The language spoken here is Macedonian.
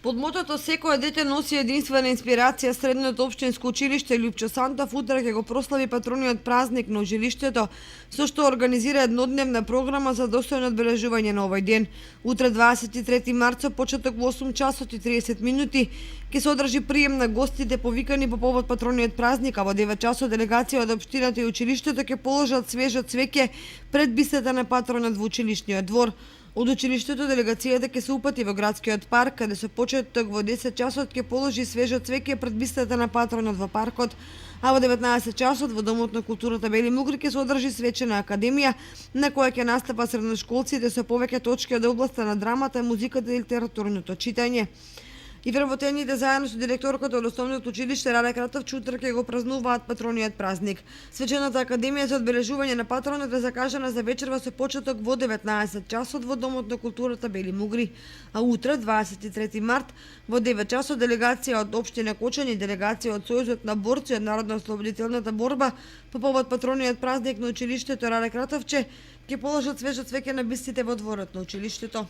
Под мотото "Секое дете носи единствена инспирација", Средното општинско училиште Лјупчо Сантов утре ќе го прослави патрониот празник на училиштето, со што организира еднодневна програма за достојно одбележување на овој ден. Утре 23 март со почеток во 8 часот и 30 минути ќе се одржи прием на гостите повикани по повод патрониот празник, а во 9 часот делегација од општината и училиштето ќе положат свежо цвеќе пред бистата на патронот во училишниот двор. Од училиштето делегацијата ќе се упати во градскиот парк, каде со почеток во 10 часот ќе положи свежо цвеќе пред бистата на патронот во паркот, а во 19 часот во Домот на културата Бели Мугри ќе се одржи свечена академија на која ќе настапа средношколците со повеќе точки од областа на драмата, музиката и литературното читање. И вработените заедно со директорката од основното училиште Раде Кратовче утре ќе го празнуваат патрониот празник. Свечената академија за одбележување на патронот е закажана за вечерва со почеток во 19 часот во Домот на културата Бели Мугри, а утре 23 март во 9 часот делегација од општина Кочани и делегација од Сојузот на борци од Народно-ослободителната борба по повод патрониот празник на училиштето Раде Кратовче ќе положат свежо цвеќе на бистите во дворот на училиштето.